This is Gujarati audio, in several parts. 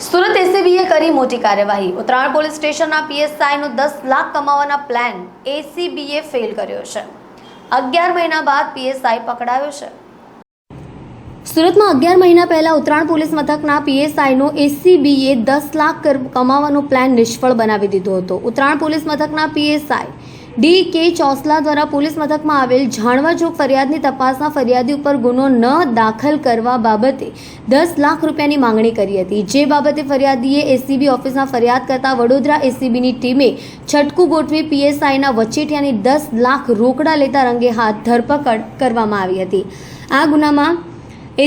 સુરત એસીબીએ કરી મોટી કાર્યવાહી। ઉત્તરાયણ પોલીસ સ્ટેશનના પીએસઆઈનો 10 લાખ કમાવાના પ્લાન એસીબીએ ફેલ કર્યો છે। 11 મહિના બાદ પીએસઆઈ પકડાયો છે। સુરતમાં 11 મહિના પહેલા ઉત્તરાયણ પોલીસ મથકના પીએસઆઈનો એસીબીએ 10 લાખ કમાવાનો પ્લાન નિષ્ફળ બનાવી દીધો હતો। ઉત્તરાયણ પોલીસ મથકના પીએસઆઈ ડી.કે. ચોસલા દ્વારા પોલીસ મથકમાં આવેલ જાણવાજોગ ફરિયાદની તપાસમાં ફરિયાદી ઉપર ગુનો ન દાખલ કરવા બાબતે 10 લાખ રૂપિયાની માંગણી કરી હતી, જે બાબતે ફરિયાદીએ એસીબી ઓફિસમાં ફરિયાદ કરતા વડોદરા એસીબીની ટીમે છટકું ગોઠવી પીએસઆઈના વચેટિયાની 10 લાખ રોકડા લેતા રંગે હાથ ધરપકડ કરવામાં આવી હતી। આ ગુનામાં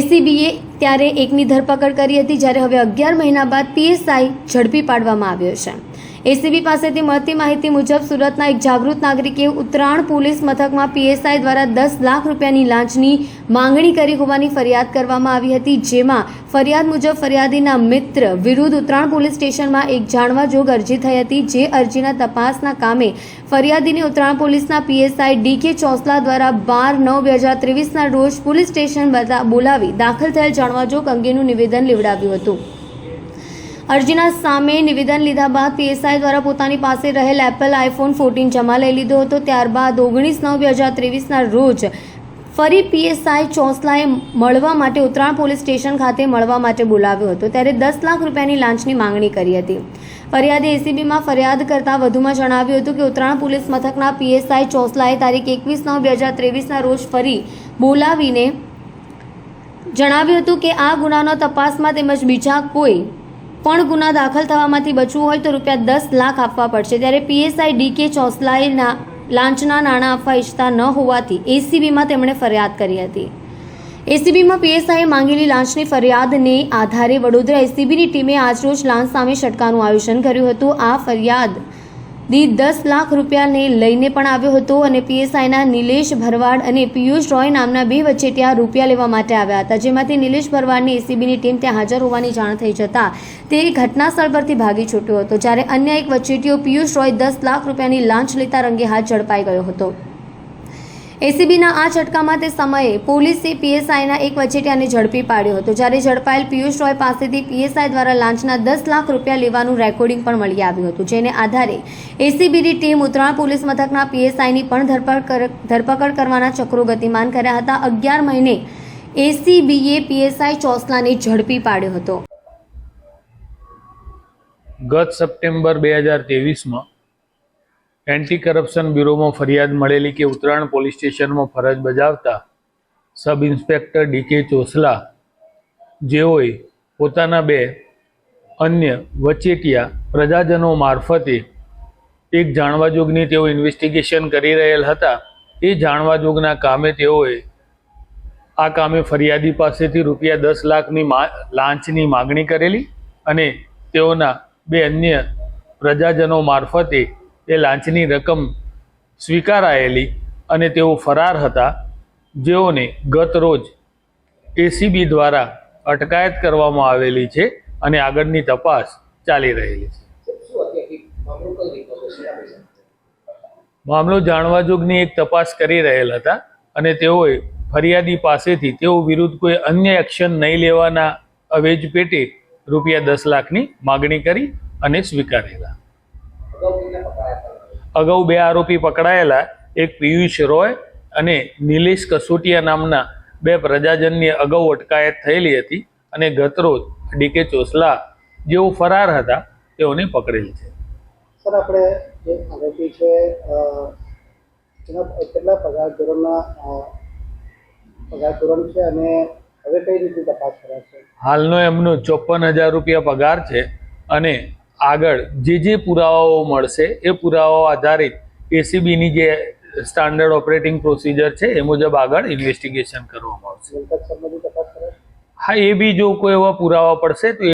એસીબીએ ત્યારે એકની ધરપકડ કરી હતી, જ્યારે હવે 11 મહિના બાદ પીએસઆઈ ઝડપી પાડવામાં આવ્યો છે। એસીબી પાસેથી મળતી માહિતી મુજબ સુરતના એક જાગૃત નાગરિકે ઉત્તરાયણ પોલીસ મથકમાં પીએસઆઈ દ્વારા 10 લાખ રૂપિયાની લાંચની માંગણી કરી હોવાની ફરિયાદ કરવામાં આવી હતી, જેમાં ફરિયાદ મુજબ ફરિયાદીના મિત્ર વિરુદ્ધ ઉત્તરાયણ પોલીસ સ્ટેશનમાં એક જાણવાજોગ અરજી થઈ હતી, જે અરજીના તપાસના કામે ફરિયાદીને ઉત્તરાયણ પોલીસના પીએસઆઈ ડી.કે. ચોસલા દ્વારા 12/9/2023ના રોજ પોલીસ સ્ટેશન બોલાવી દાખલ થયેલ જાણવાજોગ અંગેનું નિવેદન લેવડાવ્યું હતું। અરજીના સામે નિવેદન લીધા બાદ પીએસઆઈ દ્વારા પોતાની પાસે રહેલ એપલ આઈફોન 14 જમા લઈ લીધો હતો। ત્યારબાદ 19/9/2023ના રોજ ફરી પીએસઆઈ ચોસલાએ મળવા માટે ઉત્તરાયણ પોલીસ સ્ટેશન ખાતે મળવા માટે બોલાવ્યો હતો, ત્યારે 10 લાખ રૂપિયાની લાંચની માંગણી કરી હતી। ફરિયાદે એસીબીમાં ફરિયાદ કરતા વધુમાં જણાવ્યું હતું કે ઉત્તરાયણ પોલીસ મથકના પીએસઆઈ ચોસલાએ તારીખ 21/9/2023ના રોજ ફરી બોલાવીને જણાવ્યું હતું કે આ ગુનાનો તપાસમાં તેમજ બીજા કોઈ પણ ગુના દાખલ થવામાંથી બચવું હોય તો રૂપિયા 10 લાખ આપવા પડશે, ત્યારે પીએસઆઈ ડી.કે. ચોસલાએ લાંચના નાણાં આપવા ઈચ્છતા ન હોવાથી એસીબીમાં તેમણે ફરિયાદ કરી હતી। એસીબીમાં પીએસઆઈએ માંગેલી લાંચની ફરિયાદને આધારે વડોદરા એસીબીની ટીમે આજરોજ લાંચ સામે છટકાનું આયોજન કર્યું હતું। આ ફરિયાદી 10 લાખ રૂપિયાને લઈને પણ આવ્યો હતો અને પીએસઆઈના નિલેશ ભરવાડ અને પિયુષ રોય નામના બે વચેટિયા રૂપિયા લેવા માટે આવ્યા હતા, જેમાંથી નિલેશ ભરવાડની એસીબીની ટીમ ત્યાં હાજર હોવાની જાણ થઈ જતા તે ઘટના સ્થળ પરથી ભાગી છૂટ્યો હતો, જ્યારે અન્ય એક વચેટિયો પિયુષ રોય 10 લાખ રૂપિયાની લાંચ લેતા રંગે હાથ ઝડપાઈ ગયો હતો। એસીબીના આ છટકામાં તે સમયે પોલીસે પીએસઆઈના એક વચેટિયાને ઝડપી પાડ્યો હતો, જ્યારે ઝડપાયેલ પિયુષ રોય પાસેથી પીએસઆઈ દ્વારા લાંચના 10 લાખ રૂપિયા લેવાનું રેકોર્ડિંગ પણ મળી આવ્યું હતું, જેને આધારે એસીબીની ટીમ ઉત્તરાયણ પોલીસ મથકના પીએસઆઈની પણ ધરપકડ કરવાના ચક્રો ગતિમાન કર્યા હતા। 11 મહિને એસીબીએ પીએસઆઈ ચોસલાને ઝડપી પાડ્યો હતો। ગત સપ્ટેમ્બર 2023માં એન્ટી કરપ્શન બ્યુરોમાં ફરિયાદ મળેલી કે ઉત્તરાયણ પોલીસ સ્ટેશનમાં ફરજ બજાવતા સબ ઇન્સ્પેક્ટર ડી.કે. ચોસલા જેઓએ પોતાના બે અન્ય વચેટિયા પ્રજાજનો મારફતે એક જાણવાજોગની તેઓ ઇન્વેસ્ટિગેશન કરી રહેલ હતા। એ જાણવાજોગના કામે તેઓએ આ કામે ફરિયાદી પાસેથી રૂપિયા 10 લાખની લાંચની માગણી કરેલી અને તેઓના બે અન્ય પ્રજાજનો મારફતે એ લાંચની રકમ સ્વીકારાયેલી અને તેઓ ફરાર હતા, જેઓને ગત રોજ એસીબી દ્વારા અટકાયત કરવામાં આવેલી છે અને આગળની તપાસ ચાલી રહેલી છે। મામલો જાણવાજોગની એક તપાસ કરી રહેલ હતા અને તેઓએ ફરિયાદી પાસેથી તેઓ વિરુદ્ધ કોઈ અન્ય એક્શન નહીં લેવાના અવેજ પેટે રૂપિયા 10 લાખની માગણી કરી અને સ્વીકારેલા। અગાઉ બે આરોપી પકડાયેલા, એક પિયુષ રોય અને નિલેશ કસોટિયા નામના બે પ્રજાજનની અગાઉ અટકાયત થયેલી હતી અને ગતરોજ ડી.કે. ચોસલા જેઓ ફરાર હતા તેઓને પકડેલ છે। સર, આપણે જે આરોપી છે કેટલા પગાર ધોરણ છે અને હવે કઈ રીતે તપાસ કરાશે? હાલનો એમનો 54,000 રૂપિયા પગાર છે અને આગળ જે પુરાવાઓ મળશે એ પુરાવાઓ આધારિત એસીબીની જે સ્ટાન્ડર્ડ ઓપરેટિંગ પ્રોસિજર છે એ મુજબ આગળ ઇન્વેસ્ટિગેશન કરવામાં આવશે। હા, એ બી જો કોઈ એવા પુરાવા પડશે તો